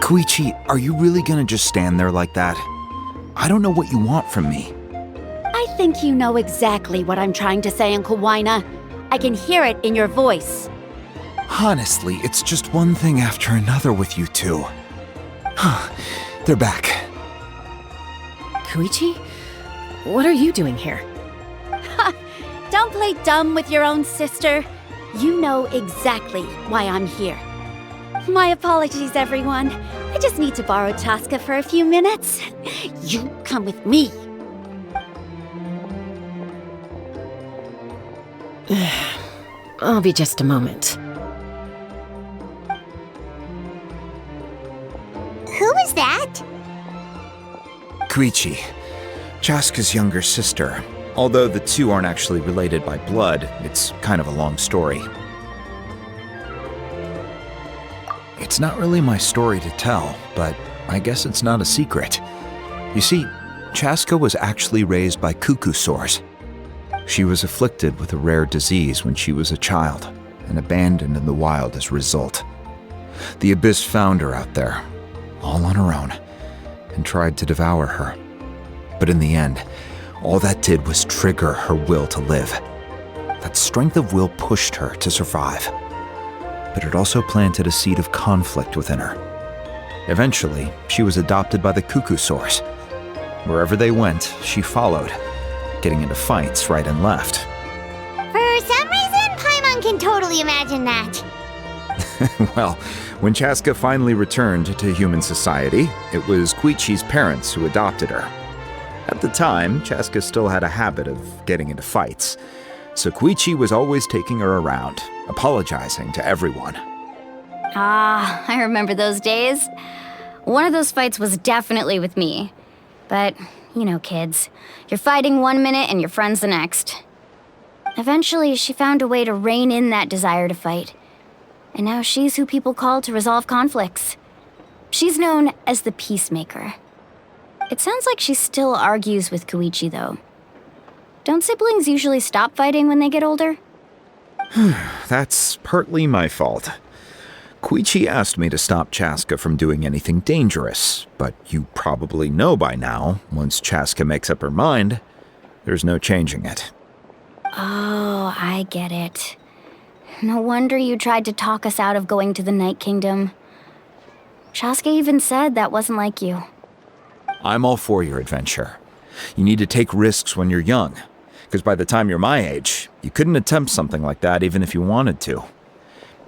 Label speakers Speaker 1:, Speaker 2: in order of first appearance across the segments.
Speaker 1: Koichi, are you really gonna just stand there like that? I don't know what you want from me.
Speaker 2: I think you know exactly what I'm trying to say, Uncle Wina. I can hear it in your voice.
Speaker 1: Honestly, it's just one thing after another with you two. They're back.
Speaker 3: Koichi? What are you doing here?
Speaker 2: Don't play dumb with your own sister. You know exactly why I'm here. My apologies, everyone. I just need to borrow Chaska for a few minutes. You come with me.
Speaker 3: I'll be just a moment.
Speaker 4: Who is that?
Speaker 1: Koichi, Chaska's younger sister. Although the two aren't actually related by blood, it's kind of a long story. It's not really my story to tell, but I guess it's not a secret. You see, Chaska was actually raised by cuckoo sores. She was afflicted with a rare disease when she was a child and abandoned in the wild as a result. The Abyss found her out there, all on her own, and tried to devour her. But in the end, all that did was trigger her will to live. That strength of will pushed her to survive. But it also planted a seed of conflict within her. Eventually, she was adopted by the cuckoo sores. Wherever they went, she followed, getting into fights right and left.
Speaker 4: For some reason, Paimon can totally imagine that.
Speaker 1: Well, when Chaska finally returned to human society, it was Koichi's parents who adopted her. At the time, Chaska still had a habit of getting into fights, so Koichi was always taking her around, apologizing to everyone.
Speaker 5: Ah, I remember those days. One of those fights was definitely with me. But, you know, kids. You're fighting one minute and your friend's the next. Eventually, she found a way to rein in that desire to fight. And now she's who people call to resolve conflicts. She's known as the Peacemaker. It sounds like she still argues with Koichi, though. Don't siblings usually stop fighting when they get older?
Speaker 1: That's partly my fault. Koichi asked me to stop Chaska from doing anything dangerous, but you probably know by now, once Chaska makes up her mind, there's no changing it.
Speaker 5: Oh, I get it. No wonder you tried to talk us out of going to the Night Kingdom. Chaska even said that wasn't like you.
Speaker 1: I'm all for your adventure. You need to take risks when you're young, because by the time you're my age, you couldn't attempt something like that even if you wanted to.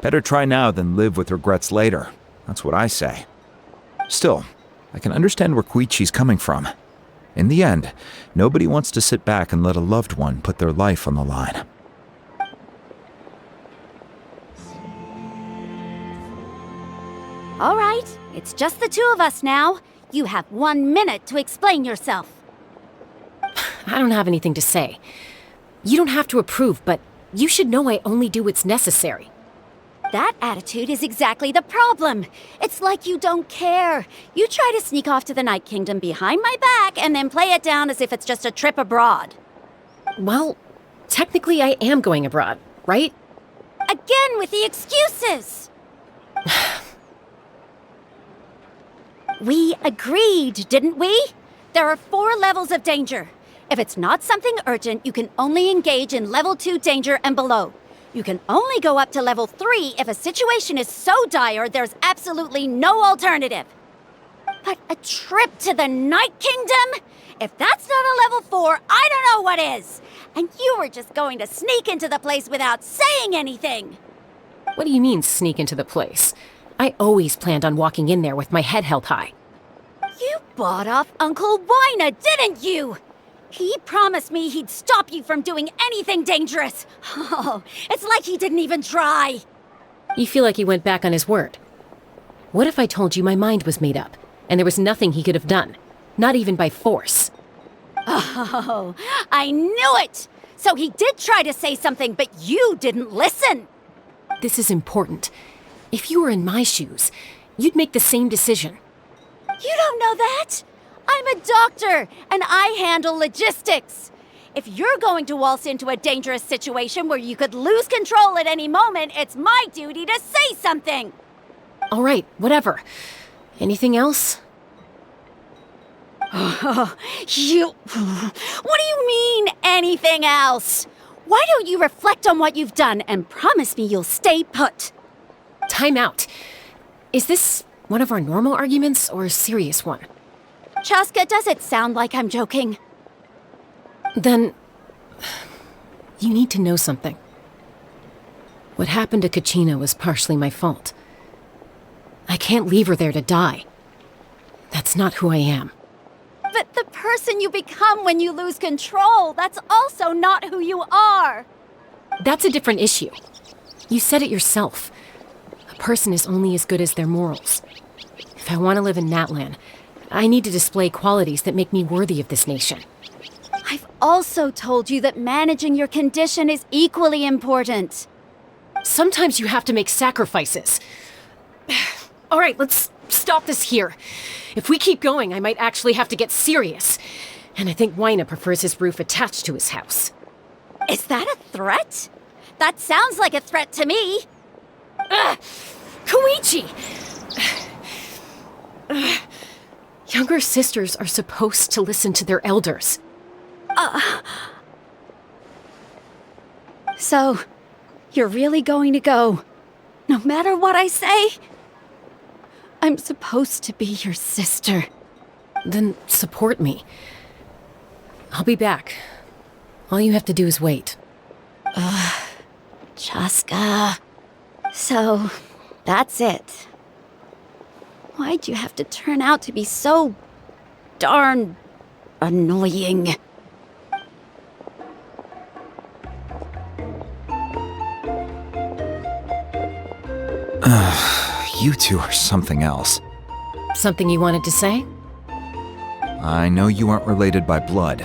Speaker 1: Better try now than live with regrets later. That's what I say. Still, I can understand where Koichi's coming from. In the end, nobody wants to sit back and let a loved one put their life on the line.
Speaker 2: All right, it's just the two of us now. You have 1 minute to explain yourself.
Speaker 3: I don't have anything to say. You don't have to approve, but you should know I only do what's necessary.
Speaker 2: That attitude is exactly the problem. It's like you don't care. You try to sneak off to the Night Kingdom behind my back and then play it down as if it's just a trip abroad.
Speaker 3: Well, technically I am going abroad, right?
Speaker 2: Again with the excuses! We agreed, didn't we? There are 4 levels of danger. If it's not something urgent, you can only engage in level 2 danger and below. You can only go up to level 3 if a situation is so dire there's absolutely no alternative. But a trip to the Night Kingdom? If that's not a level 4, I don't know what is. And you were just going to sneak into the place without saying anything.
Speaker 3: What do you mean, sneak into the place? I always planned on walking in there with my head held high.
Speaker 2: You bought off Uncle Wina, didn't you? He promised me he'd stop you from doing anything dangerous. Oh, it's like he didn't even try.
Speaker 3: You feel like he went back on his word. What if I told you my mind was made up, and there was nothing he could have done? Not even by force.
Speaker 2: Oh, I knew it! So he did try to say something, but you didn't listen.
Speaker 3: This is important. If you were in my shoes, you'd make the same decision.
Speaker 2: You don't know that. I'm a doctor, and I handle logistics. If you're going to waltz into a dangerous situation where you could lose control at any moment, it's my duty to say something!
Speaker 3: All right, whatever. Anything else?
Speaker 2: What do you mean, anything else? Why don't you reflect on what you've done and promise me you'll stay put?
Speaker 3: Time out. Is this one of our normal arguments or a serious one?
Speaker 2: Chaska, does it sound like I'm joking?
Speaker 3: Then, you need to know something. What happened to Kachina was partially my fault. I can't leave her there to die. That's not who I am.
Speaker 2: But the person you become when you lose control, that's also not who you are.
Speaker 3: That's a different issue. You said it yourself. A person is only as good as their morals. If I want to live in Natlan, I need to display qualities that make me worthy of this nation.
Speaker 2: I've also told you that managing your condition is equally important.
Speaker 3: Sometimes you have to make sacrifices. All right, let's stop this here. If we keep going, I might actually have to get serious. And I think Waina prefers his roof attached to his house.
Speaker 2: Is that a threat? That sounds like a threat to me.
Speaker 3: Koichi! Younger sisters are supposed to listen to their elders.
Speaker 2: So, you're really going to go, no matter what I say? I'm supposed to be your sister.
Speaker 3: Then support me. I'll be back. All you have to do is wait.
Speaker 2: Chaska. So, that's it. Why'd you have to turn out to be so darn annoying?
Speaker 1: You two are something else.
Speaker 3: Something you wanted to say?
Speaker 1: I know you aren't related by blood,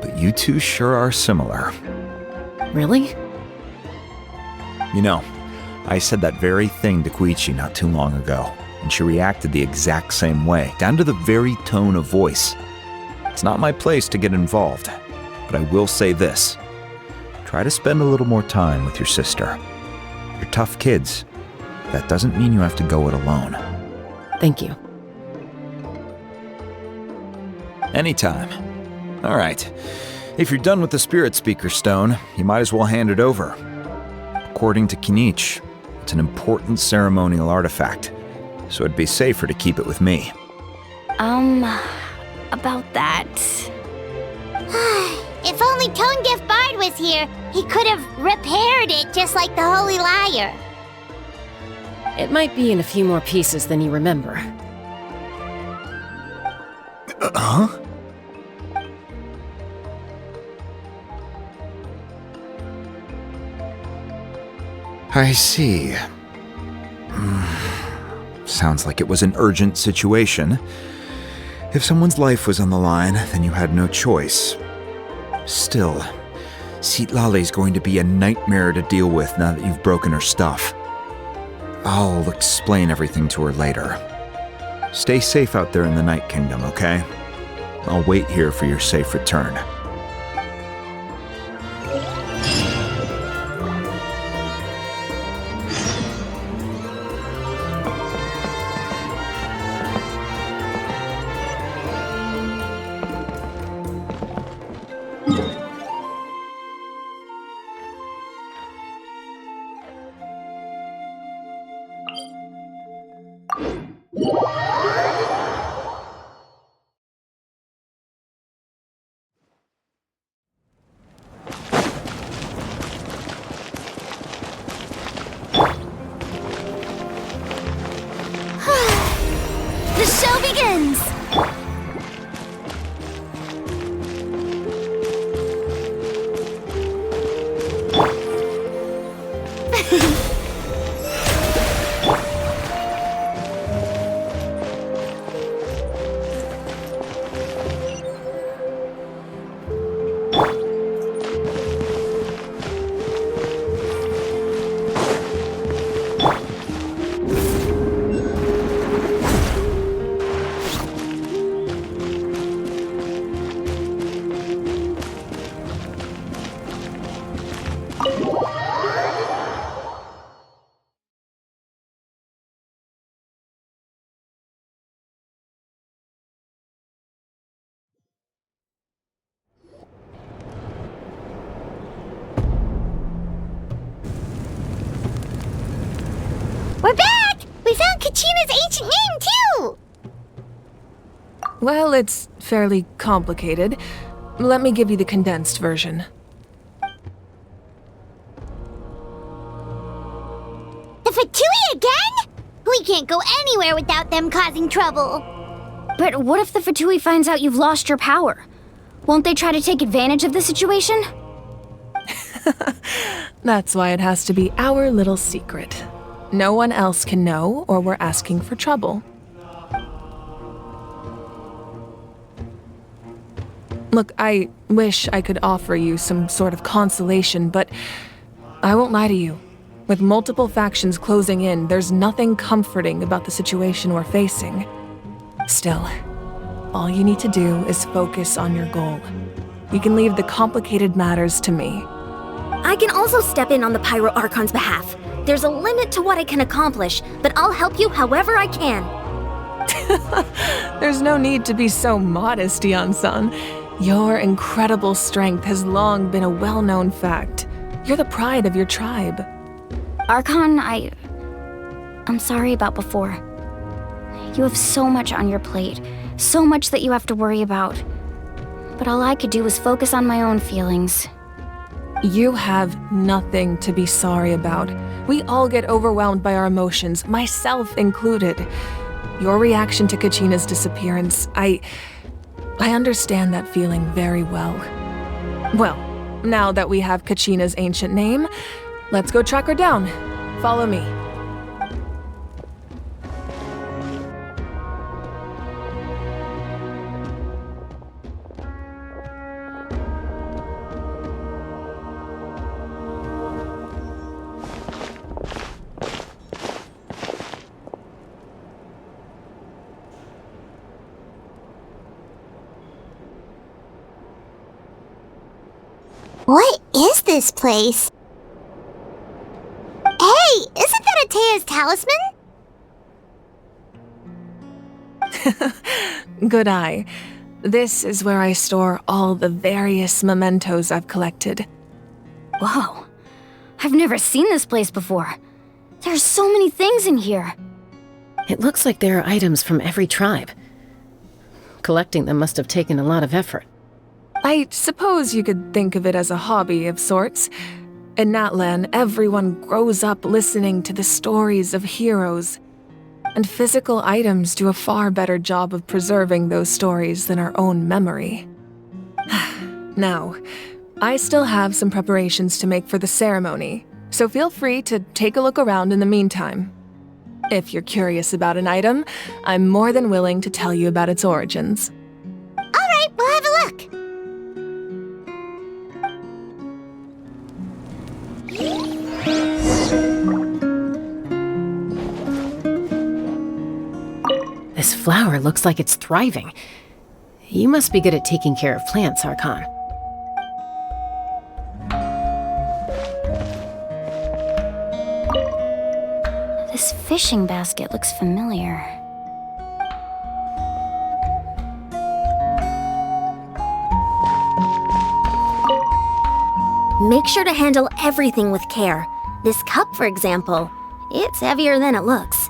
Speaker 1: but you two sure are similar.
Speaker 3: Really?
Speaker 1: You know, I said that very thing to Koichi not too long ago, and she reacted the exact same way, down to the very tone of voice. It's not my place to get involved, but I will say this. Try to spend a little more time with your sister. You're tough kids. That doesn't mean you have to go it alone.
Speaker 3: Thank you.
Speaker 1: Anytime. All right. If you're done with the Spirit Speaker Stone, you might as well hand it over. According to Kinich, it's an important ceremonial artifact, so it'd be safer to keep it with me.
Speaker 5: About that.
Speaker 4: If only Tone Deaf Bard was here, he could have repaired it just like the Holy Liar.
Speaker 3: It might be in a few more pieces than you remember.
Speaker 1: Huh? I see. Sounds like it was an urgent situation. If someone's life was on the line, then you had no choice. Still, Citlale's going to be a nightmare to deal with now that you've broken her stuff. I'll explain everything to her later. Stay safe out there in the Night Kingdom, okay? I'll wait here for your safe return.
Speaker 2: The show begins!
Speaker 6: Well, it's fairly complicated. Let me give you the condensed version.
Speaker 4: The Fatui again? We can't go anywhere without them causing trouble.
Speaker 5: But what if the Fatui finds out you've lost your power? Won't they try to take advantage of the situation?
Speaker 6: That's why it has to be our little secret. No one else can know, or we're asking for trouble. Look, I wish I could offer you some sort of consolation, but I won't lie to you. With multiple factions closing in, there's nothing comforting about the situation we're facing. Still, all you need to do is focus on your goal. You can leave the complicated matters to me.
Speaker 2: I can also step in on the Pyro Archon's behalf. There's a limit to what I can accomplish, but I'll help you however I can.
Speaker 6: There's no need to be so modest, Yan-san. Your incredible strength has long been a well-known fact. You're the pride of your tribe.
Speaker 5: Archon, I'm sorry about before. You have so much on your plate, so much that you have to worry about. But all I could do was focus on my own feelings.
Speaker 6: You have nothing to be sorry about. We all get overwhelmed by our emotions, myself included. Your reaction to Kachina's disappearance, I understand that feeling very well. Well, now that we have Kachina's ancient name, let's go track her down. Follow me.
Speaker 4: What is this place? Hey, isn't that Atea's talisman?
Speaker 6: Good eye. This is where I store all the various mementos I've collected.
Speaker 5: Whoa, I've never seen this place before. There's so many things in here.
Speaker 3: It looks like there are items from every tribe. Collecting them must have taken a lot of effort.
Speaker 6: I suppose you could think of it as a hobby of sorts. In Natlan, everyone grows up listening to the stories of heroes. And physical items do a far better job of preserving those stories than our own memory. Now, I still have some preparations to make for the ceremony, so feel free to take a look around in the meantime. If you're curious about an item, I'm more than willing to tell you about its origins.
Speaker 4: All right, we'll have a look.
Speaker 3: This flower looks like it's thriving. You must be good at taking care of plants, Archon.
Speaker 5: This fishing basket looks familiar.
Speaker 2: Make sure to handle everything with care. This cup, for example, it's heavier than it looks.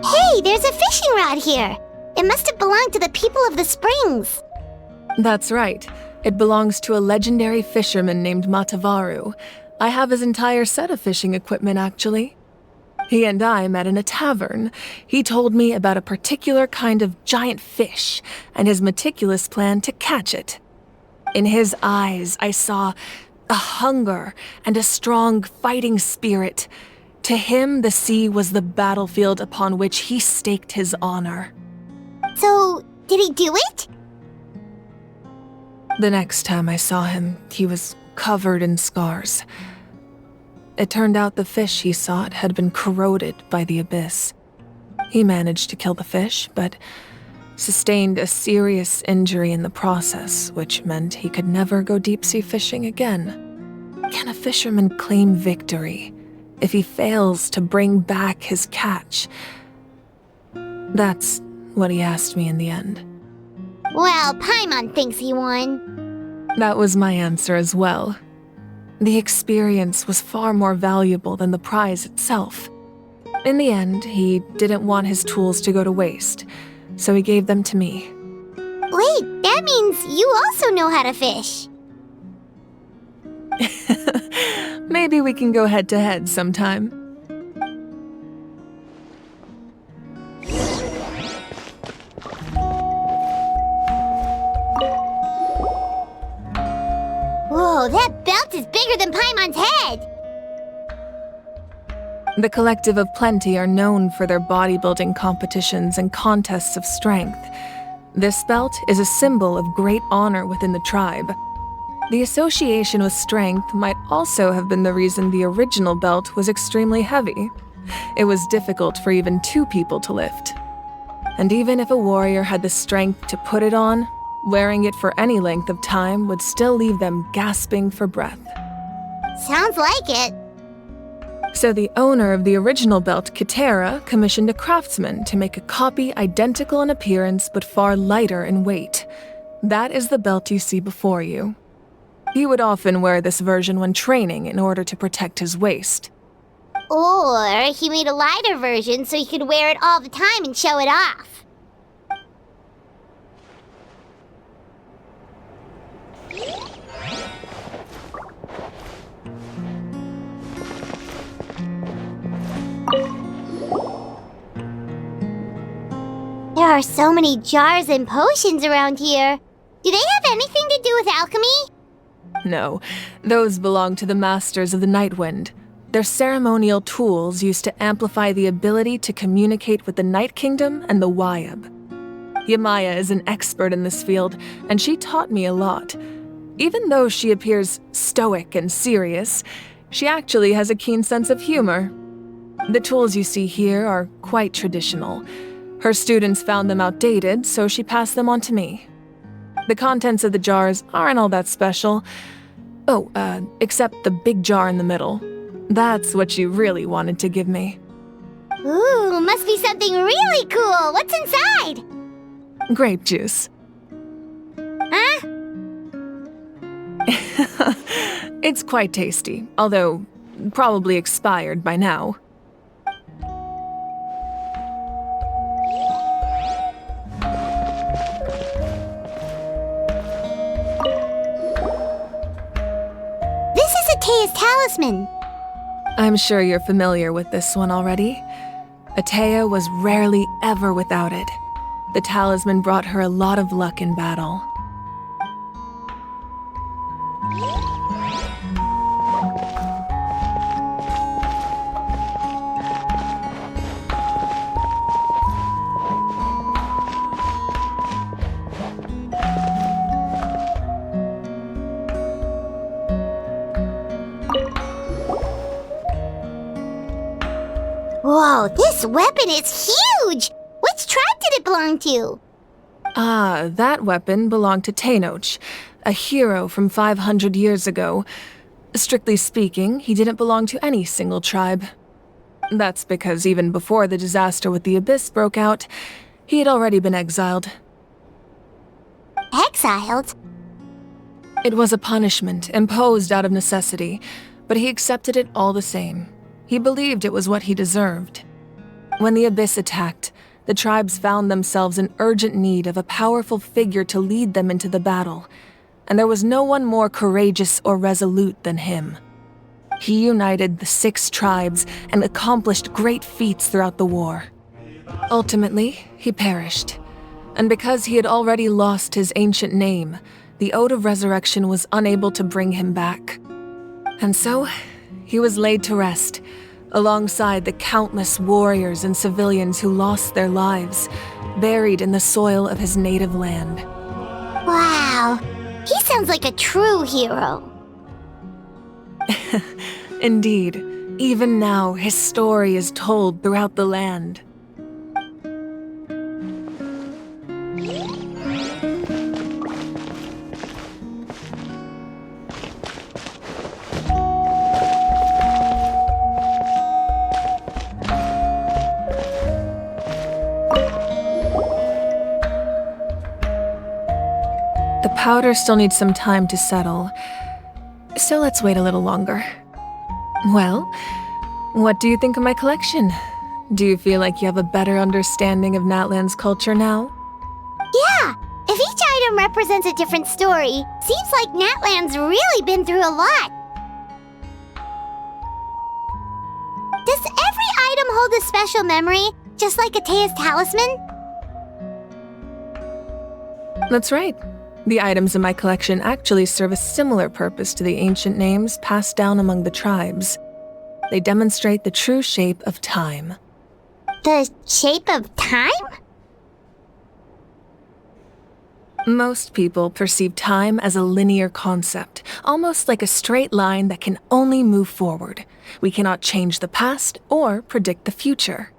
Speaker 4: Hey, there's a fishing rod here. It must have belonged to the people of the springs.
Speaker 6: That's right. It belongs to a legendary fisherman named Matavaru. I have his entire set of fishing equipment, actually. He and I met in a tavern. He told me about a particular kind of giant fish and his meticulous plan to catch it. In his eyes, I saw a hunger and a strong fighting spirit. To him, the sea was the battlefield upon which he staked his honor.
Speaker 4: So, did he do it?
Speaker 6: The next time I saw him, he was covered in scars. It turned out the fish he sought had been corroded by the abyss. He managed to kill the fish, but sustained a serious injury in the process, which meant he could never go deep-sea fishing again. Can a fisherman claim victory if he fails to bring back his catch? That's what he asked me in the end.
Speaker 4: Well, Paimon thinks he won.
Speaker 6: That was my answer as well. The experience was far more valuable than the prize itself. In the end, he didn't want his tools to go to waste, so he gave them to me.
Speaker 4: Wait, that means you also know how to fish.
Speaker 6: Maybe we can go head-to-head sometime.
Speaker 4: Whoa, that belt is bigger than Paimon's head!
Speaker 6: The Collective of Plenty are known for their bodybuilding competitions and contests of strength. This belt is a symbol of great honor within the tribe. The association with strength might also have been the reason the original belt was extremely heavy. It was difficult for even 2 people to lift. And even if a warrior had the strength to put it on, wearing it for any length of time would still leave them gasping for breath.
Speaker 4: Sounds like it.
Speaker 6: So the owner of the original belt, Kitera, commissioned a craftsman to make a copy identical in appearance but far lighter in weight. That is the belt you see before you. He would often wear this version when training in order to protect his waist.
Speaker 4: Or he made a lighter version so he could wear it all the time and show it off. There are so many jars and potions around here. Do they have anything to do with alchemy?
Speaker 6: No, those belong to the Masters of the Nightwind. They're ceremonial tools used to amplify the ability to communicate with the Night Kingdom and the Wyab. Yamaya is an expert in this field, and she taught me a lot. Even though she appears stoic and serious, she actually has a keen sense of humor. The tools you see here are quite traditional. Her students found them outdated, so she passed them on to me. The contents of the jars aren't all that special. Oh, except the big jar in the middle. That's what she really wanted to give me.
Speaker 4: Ooh, must be something really cool. What's inside?
Speaker 6: Grape juice.
Speaker 4: Huh?
Speaker 6: It's quite tasty, although probably expired by now.
Speaker 4: This is Atea's talisman.
Speaker 6: I'm sure you're familiar with this one already. Atea was rarely ever without it. The talisman brought her a lot of luck in battle.
Speaker 4: Whoa, this weapon is huge! Which tribe did it belong to?
Speaker 6: Ah, that weapon belonged to Tenoch, a hero from 500 years ago. Strictly speaking, he didn't belong to any single tribe. That's because even before the disaster with the Abyss broke out, he had already been exiled.
Speaker 4: Exiled?
Speaker 6: It was a punishment imposed out of necessity, but he accepted it all the same. He believed it was what he deserved. When the Abyss attacked, the tribes found themselves in urgent need of a powerful figure to lead them into the battle, and there was no one more courageous or resolute than him. He united the 6 tribes and accomplished great feats throughout the war. Ultimately, he perished, and because he had already lost his ancient name, the Ode of Resurrection was unable to bring him back. And so, he was laid to rest, alongside the countless warriors and civilians who lost their lives, buried in the soil of his native land.
Speaker 4: Wow, he sounds like a true hero.
Speaker 6: Indeed, even now his story is told throughout the land. the powder still needs some time to settle, so let's wait a little longer. Well, what do you think of my collection? Do you feel like you have a better understanding of Natlan's culture now?
Speaker 4: Yeah, if each item represents a different story, seems like Natlan's really been through a lot. Does every item hold a special memory, just like Atea's talisman?
Speaker 6: That's right. The items in my collection actually serve a similar purpose to the ancient names passed down among the tribes. They demonstrate the true shape of time.
Speaker 4: The shape of time?
Speaker 6: Most people perceive time as a linear concept, almost like a straight line that can only move forward. We cannot change the past or predict the future.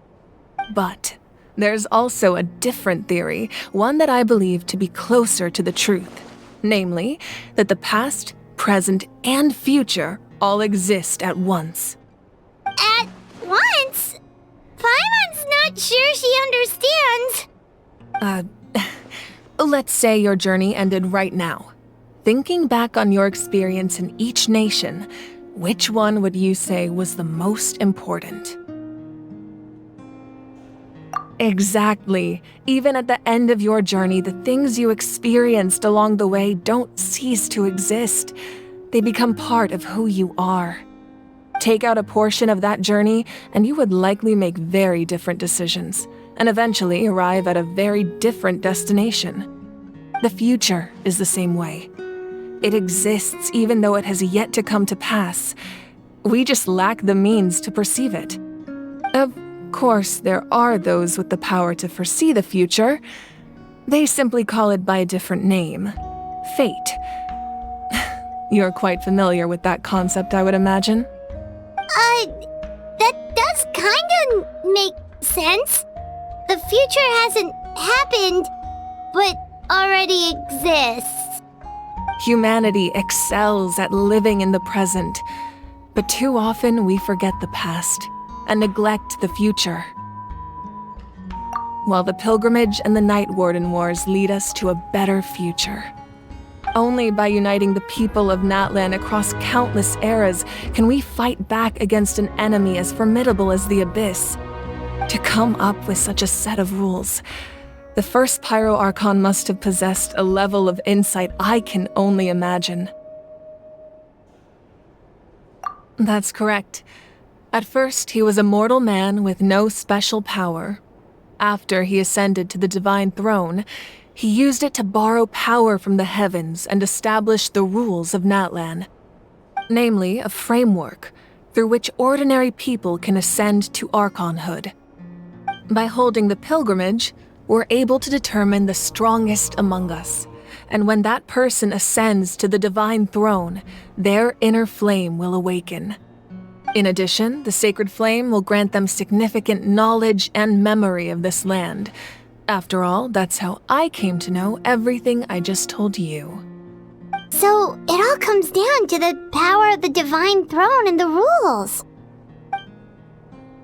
Speaker 6: But there's also a different theory, one that I believe to be closer to the truth. Namely, that the past, present, and future all exist at once.
Speaker 4: At once? Paimon's not sure she understands.
Speaker 6: Let's say your journey ended right now. Thinking back on your experience in each nation, which one would you say was the most important? Exactly. Even at the end of your journey, the things you experienced along the way don't cease to exist. They become part of who you are. Take out a portion of that journey, and you would likely make very different decisions, and eventually arrive at a very different destination. The future is the same way. It exists even though it has yet to come to pass. We just lack the means to perceive it. Of course, there are those with the power to foresee the future. They simply call it by a different name. Fate. You're quite familiar with that concept, I would imagine.
Speaker 4: That does kinda make sense. The future hasn't happened, but already exists.
Speaker 6: Humanity excels at living in the present, but too often we forget the past and neglect the future. While the pilgrimage and the Night Warden Wars lead us to a better future. Only by uniting the people of Natlan across countless eras can we fight back against an enemy as formidable as the Abyss. To come up with such a set of rules, the first Pyro Archon must have possessed a level of insight I can only imagine. That's correct. At first, he was a mortal man with no special power. After he ascended to the Divine Throne, he used it to borrow power from the heavens and establish the rules of Natlan. Namely, a framework through which ordinary people can ascend to Archonhood. By holding the pilgrimage, we're able to determine the strongest among us, and when that person ascends to the Divine Throne, their inner flame will awaken. In addition, the sacred flame will grant them significant knowledge and memory of this land. After all, that's how I came to know everything I just told you.
Speaker 4: So, it all comes down to the power of the Divine Throne and the rules.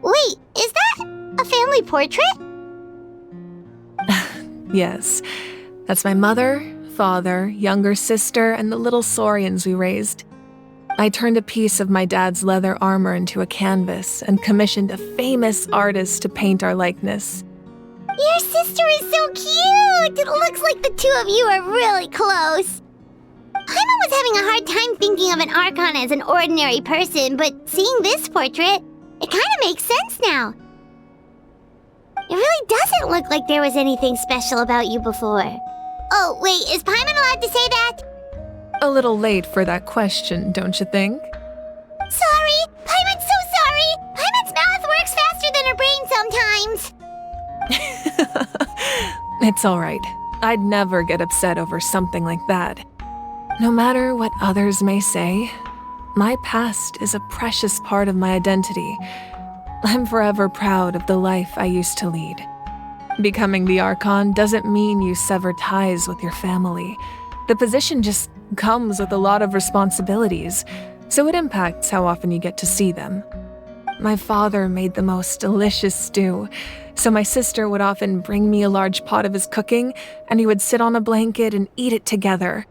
Speaker 4: Wait, is that a family portrait?
Speaker 6: Yes, that's my mother, father, younger sister, and the little saurians we raised. I turned a piece of my dad's leather armor into a canvas and commissioned a famous artist to paint our likeness.
Speaker 4: Your sister is so cute! It looks like the two of you are really close. Paimon was having a hard time thinking of an Archon as an ordinary person, but seeing this portrait, it kinda makes sense now. It really doesn't look like there was anything special about you before. Oh, wait, is Paimon allowed to say that?
Speaker 6: A little late for that question, don't you think?
Speaker 4: Sorry! Paimon's so sorry! Paimon's mouth works faster than her brain sometimes!
Speaker 6: It's alright. I'd never get upset over something like that. No matter what others may say, my past is a precious part of my identity. I'm forever proud of the life I used to lead. Becoming the Archon doesn't mean you sever ties with your family. The position just comes with a lot of responsibilities, so it impacts how often you get to see them. My father made the most delicious stew, So my sister would often bring me a large pot of his cooking, and we would sit on a blanket and eat it together.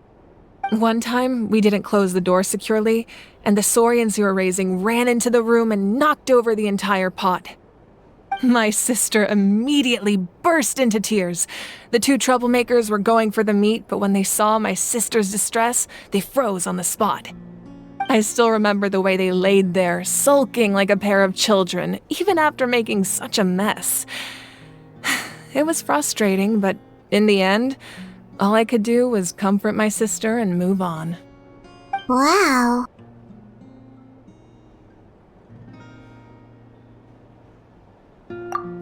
Speaker 6: One time, we didn't close the door securely, and the saurians who were raising ran into the room and knocked over the entire pot. My sister immediately burst into tears. The two troublemakers were going for the meat, but when they saw my sister's distress, they froze on the spot. I still remember the way they laid there, sulking like a pair of children, even after making such a mess. It was frustrating, but in the end, all I could do was comfort my sister and move on.
Speaker 4: Wow.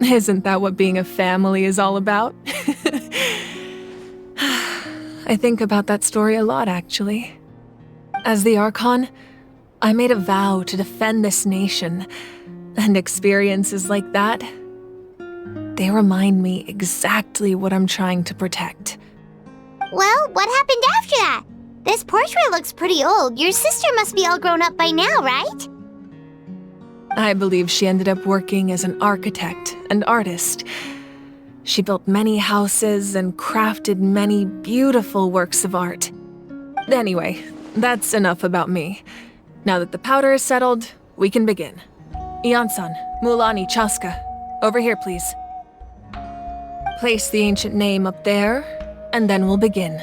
Speaker 6: Isn't that what being a family is all about? I think about that story a lot, actually. As the Archon, I made a vow to defend this nation, and experiences like that, they remind me exactly what I'm trying to protect.
Speaker 4: Well, what happened after that? This portrait looks pretty old. Your sister must be all grown up by now, right?
Speaker 6: I believe she ended up working as an architect and artist. She built many houses and crafted many beautiful works of art. Anyway, that's enough about me. Now that the powder is settled, we can begin. Ian-san, Mulani, Chaska, over here, please. Place the ancient name up there, and then we'll begin.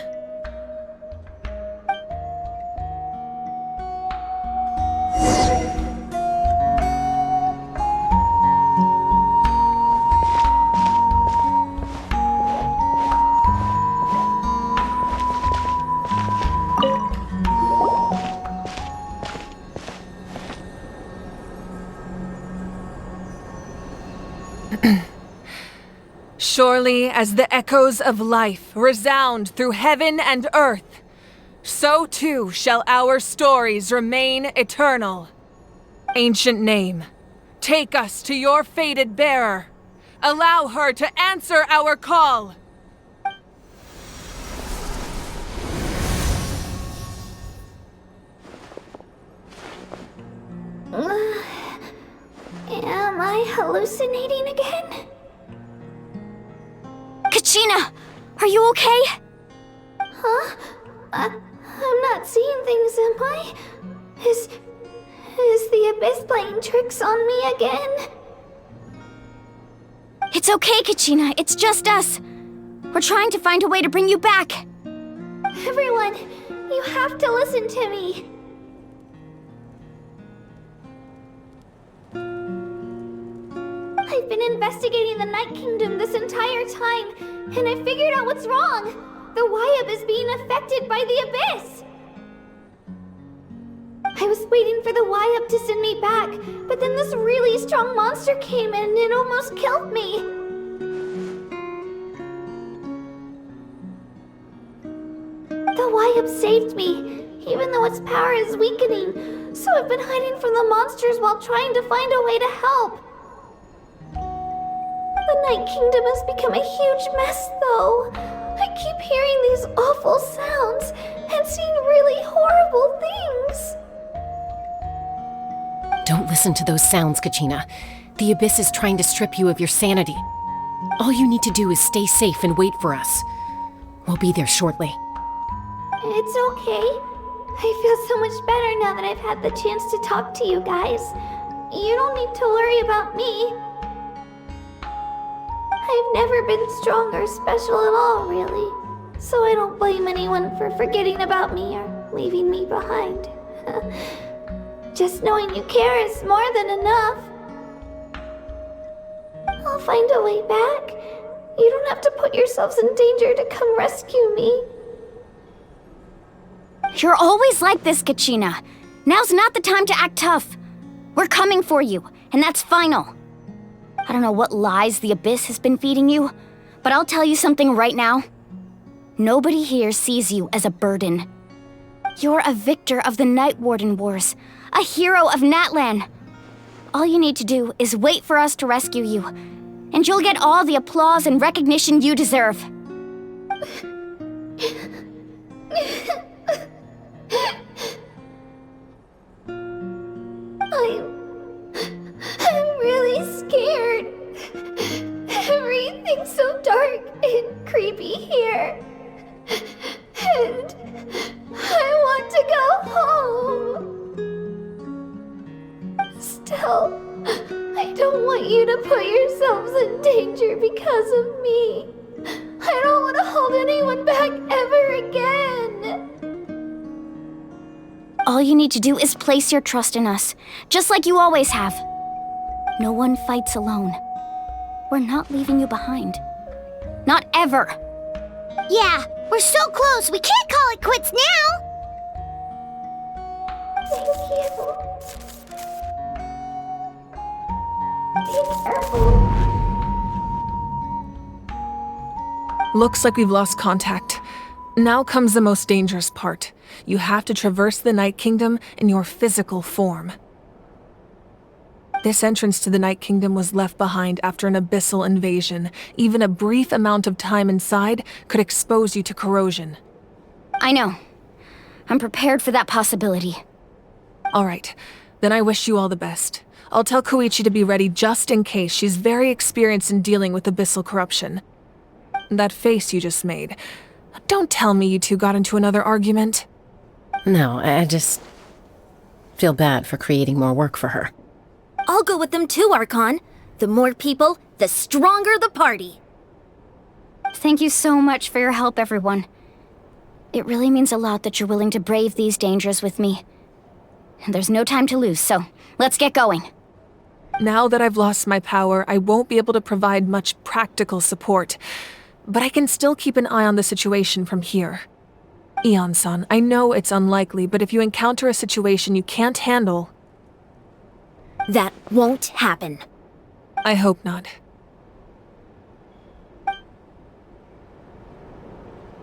Speaker 6: Surely as the echoes of life resound through heaven and earth, so too shall our stories remain eternal. Ancient name, take us to your fated bearer. Allow her to answer our call.
Speaker 4: Am I hallucinating again?
Speaker 2: Kachina! Are you okay?
Speaker 4: Huh? I'm not seeing things, am I? Is the Abyss playing tricks on me again?
Speaker 2: It's okay, Kachina. It's just us. We're trying to find a way to bring you back.
Speaker 4: Everyone, you have to listen to me. I've been investigating the Night Kingdom this entire time, and I figured out what's wrong. The Wyab is being affected by the Abyss. I was waiting for the Wyab to send me back, but then this really strong monster came in and it almost killed me. The Wyab saved me, even though its power is weakening, so I've been hiding from the monsters while trying to find a way to help. The Night Kingdom has become a huge mess, though. I keep hearing these awful sounds and seeing really horrible things.
Speaker 3: Don't listen to those sounds, Kachina. The Abyss is trying to strip you of your sanity. All you need to do is stay safe and wait for us. We'll be there shortly.
Speaker 4: It's okay. I feel so much better now that I've had the chance to talk to you guys. You don't need to worry about me. I've never been strong or special at all, really. So I don't blame anyone for forgetting about me or leaving me behind. Just knowing you care is more than enough. I'll find a way back. You don't have to put yourselves in danger to come rescue me.
Speaker 2: You're always like this, Kachina. Now's not the time to act tough. We're coming for you, and that's final. I don't know what lies the Abyss has been feeding you, but I'll tell you something right now. Nobody here sees you as a burden. You're a victor of the Night Warden Wars, a hero of Natlan. All you need to do is wait for us to rescue you, and you'll get all the applause and recognition you deserve.
Speaker 4: I'm really scared.
Speaker 5: All you need to do is place your trust in us, just like you always have. No one fights alone. We're not leaving you behind. Not ever.
Speaker 4: Yeah, we're so close. We can't call it quits now.
Speaker 6: Looks like we've lost contact. Now comes the most dangerous part. You have to traverse the Night Kingdom in your physical form. This entrance to the Night Kingdom was left behind after an abyssal invasion. Even a brief amount of time inside could expose you to corrosion.
Speaker 5: I know. I'm prepared for that possibility.
Speaker 6: All right, then I wish you all the best. I'll tell Koichi to be ready just in case. She's very experienced in dealing with abyssal corruption. That face you just made. Don't tell me you two got into another argument.
Speaker 3: No, I just feel bad for creating more work for her.
Speaker 2: I'll go with them too, Archon. The more people, the stronger the party.
Speaker 5: Thank you so much for your help, everyone. It really means a lot that you're willing to brave these dangers with me. And there's no time to lose, so let's get going.
Speaker 6: Now that I've lost my power, I won't be able to provide much practical support. But I can still keep an eye on the situation from here. Eon-san, I know it's unlikely, but if you encounter a situation you can't handle...
Speaker 2: That won't happen.
Speaker 6: I hope not.